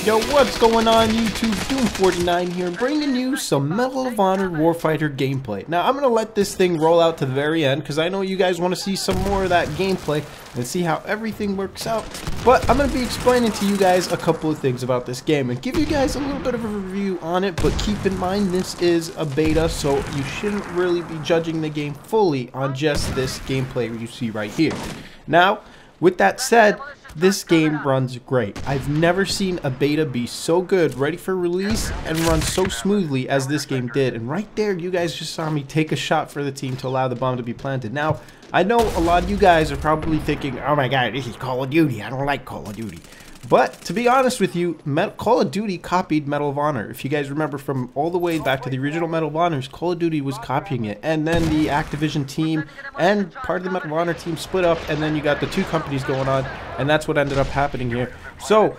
Yo, what's going on YouTube? Doom49 here, bringing you some Medal of Honor Warfighter gameplay. Now, I'm going to let this thing roll out to the very end, because I know you guys want to see some more of that gameplay and see how everything works out. But I'm going to be explaining to you guys a couple of things about this game and give you guys a little bit of a review on it, but keep in mind this is a beta, so you shouldn't really be judging the game fully on just this gameplay you see right here. Now, with that said, this game runs great. I've never seen a beta be so good, ready for release, and run so smoothly as this game did. And right there, you guys just saw me take a shot for the team to allow the bomb to be planted. Now, I know a lot of you guys are probably thinking, oh my god, this is Call of Duty. I don't like Call of Duty. But, to be honest with you, Call of Duty copied Medal of Honor. If you guys remember from all the way back to the original Medal of Honors, Call of Duty was copying it. And then the Activision team and part of the Medal of Honor team split up, and then you got the two companies going on, and that's what ended up happening here. So,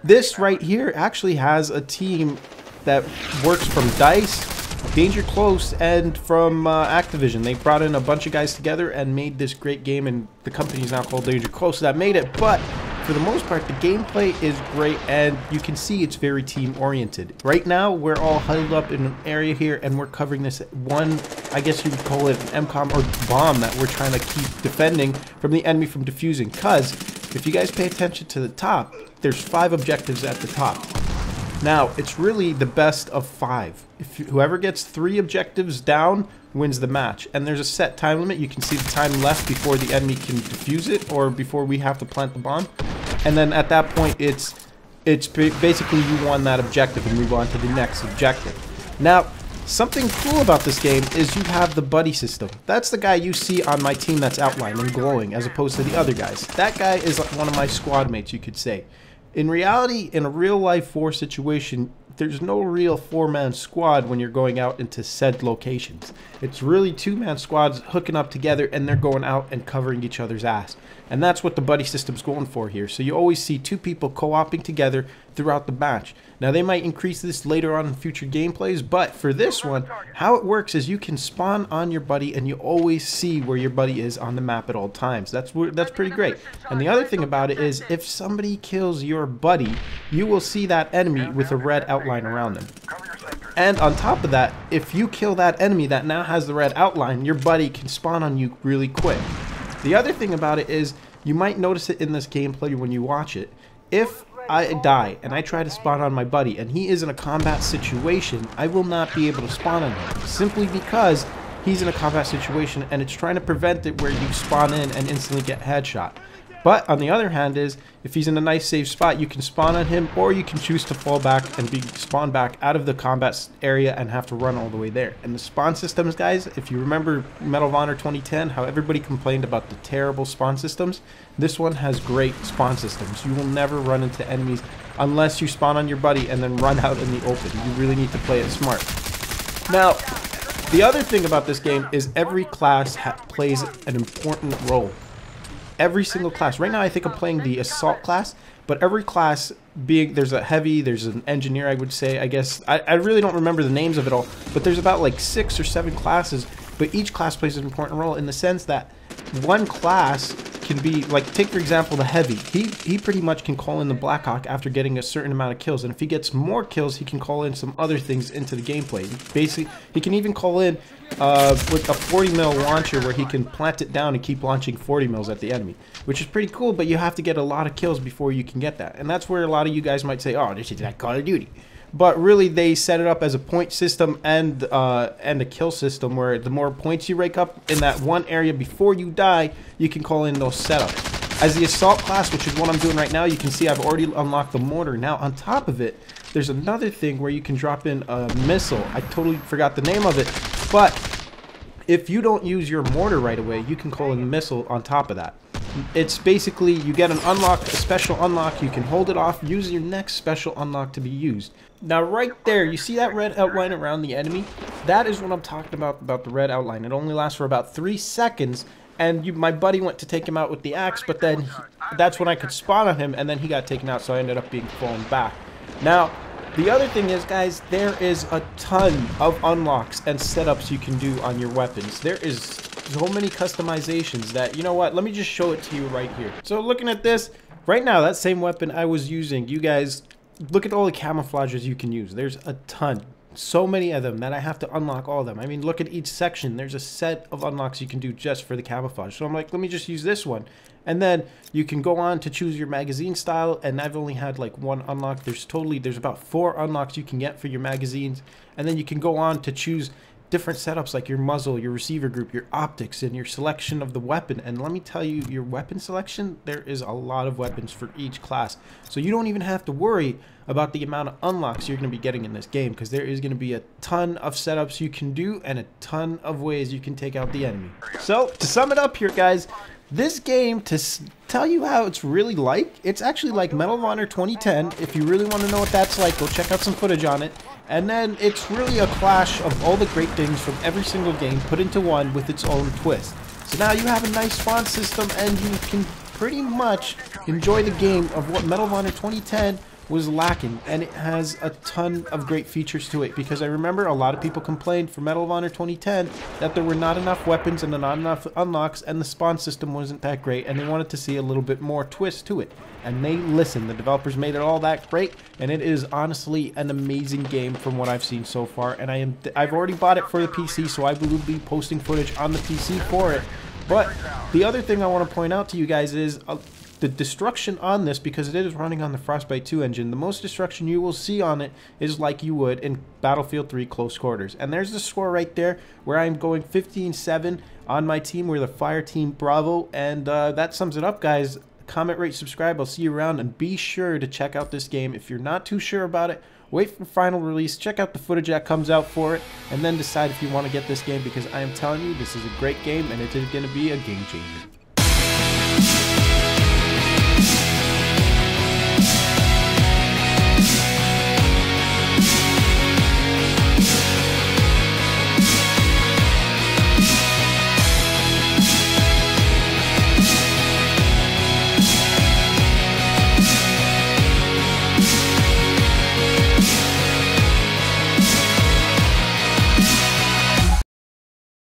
this right here actually has a team that works from DICE, Danger Close, and from Activision. They brought in a bunch of guys together and made this great game, and the company is now called Danger Close that made it. But for the most part, the gameplay is great, and you can see it's very team-oriented. Right now, we're all huddled up in an area here, and we're covering this one, I guess you would call it an MCOM or bomb that we're trying to keep defending from the enemy from defusing. Because if you guys pay attention to the top, there's 5 objectives at the top. Now, it's really the best of 5. If whoever gets 3 objectives down wins the match, and there's a set time limit. You can see the time left before the enemy can defuse it, or before we have to plant the bomb. And then at that point, it's basically you won that objective and move on to the next objective. Now, something cool about this game is you have the buddy system. That's the guy you see on my team that's outlined and glowing, as opposed to the other guys. That guy is one of my squad mates, you could say. In reality, in a real-life war situation, there's no real 4-man squad when you're going out into said locations. It's really 2-man squads hooking up together, and they're going out and covering each other's ass. And that's what the buddy system's going for here. So you always see 2 people co-oping together throughout the match. Now, they might increase this later on in future gameplays, but for this one, how it works is you can spawn on your buddy, and you always see where your buddy is on the map at all times. That's pretty great. And the other thing about it is, if somebody kills your buddy, you will see that enemy with a red outline around them. And on top of that, if you kill that enemy that now has the red outline, your buddy can spawn on you really quick. The other thing about it is, you might notice it in this gameplay when you watch it. If I die and I try to spawn on my buddy and he is in a combat situation, I will not be able to spawn on him, simply because he's in a combat situation and it's trying to prevent it where you spawn in and instantly get headshot. But on the other hand is, if he's in a nice safe spot, you can spawn on him, or you can choose to fall back and be spawned back out of the combat area and have to run all the way there. And the spawn systems, guys, if you remember Medal of Honor 2010, how everybody complained about the terrible spawn systems, this one has great spawn systems. You will never run into enemies unless you spawn on your buddy and then run out in the open. You really need to play it smart. Now, the other thing about this game is every class plays an important role. Every single class. Right now I think I'm playing the assault class, but every class being, there's a heavy, there's an engineer, I would say, I guess. I really don't remember the names of it all, but there's about like 6 or 7 classes, but each class plays an important role in the sense that one class can be, like, take for example the heavy. He pretty much can call in the Black Hawk after getting a certain amount of kills, and if he gets more kills, he can call in some other things into the gameplay. Basically, he can even call in with a 40 mil launcher where he can plant it down and keep launching 40 mils at the enemy, which is pretty cool, but you have to get a lot of kills before you can get that. And that's where a lot of you guys might say, oh, this is like Call of Duty. But really, they set it up as a point system and a kill system, where the more points you rake up in that one area before you die, you can call in those setups. As the assault class, which is what I'm doing right now, you can see I've already unlocked the mortar. Now, on top of it, there's another thing where you can drop in a missile. I totally forgot the name of it, but if you don't use your mortar right away, you can call in a missile on top of that. It's basically, you get an unlock, a special unlock, you can hold it off, use your next special unlock to be used. Now right there, you see that red outline around the enemy? That is what I'm talking about the red outline. It only lasts for about 3 seconds, and my buddy went to take him out with the axe, but then that's when I could spawn on him, and then he got taken out, so I ended up being fallen back. Now, the other thing is, guys, there is a ton of unlocks and setups you can do on your weapons. There is so many customizations that, you know what, let me just show it to you right here. So looking at this, right now, that same weapon I was using, you guys look at all the camouflages you can use. There's a ton. So many of them that I have to unlock all of them. I mean, look at each section. There's a set of unlocks you can do just for the camouflage. So I'm like, let me just use this one. And then you can go on to choose your magazine style, and I've only had like one unlock. There's about 4 unlocks you can get for your magazines. And then you can go on to choose different setups like your muzzle, your receiver group, your optics, and your selection of the weapon. And let me tell you, your weapon selection, there is a lot of weapons for each class. So you don't even have to worry about the amount of unlocks you're going to be getting in this game, because there is going to be a ton of setups you can do and a ton of ways you can take out the enemy. So to sum it up here, guys, this game, to tell you how it's really like, it's actually like Medal of Honor 2010. If you really want to know what that's like, go check out some footage on it. And then it's really a clash of all the great things from every single game put into one with its own twist. So now you have a nice spawn system, and you can pretty much enjoy the game of what Medal of Honor 2010 was lacking, and it has a ton of great features to it, because I remember a lot of people complained for Medal of Honor 2010 that there were not enough weapons and not enough unlocks, and the spawn system wasn't that great, and they wanted to see a little bit more twist to it. And they listened. The developers made it all that great, and it is honestly an amazing game from what I've seen so far. And I've already bought it for the PC, so I will be posting footage on the PC for it. But the other thing I want to point out to you guys is the destruction on this, because it is running on the Frostbite 2 engine. The most destruction you will see on it is like you would in Battlefield 3 Close Quarters. And there's the score right there, where I'm going 15-7 on my team. We're the Fire Team Bravo, and that sums it up, guys. Comment, rate, subscribe. I'll see you around, and be sure to check out this game. If you're not too sure about it, wait for final release, check out the footage that comes out for it, and then decide if you want to get this game, because I am telling you, this is a great game, and it is going to be a game changer.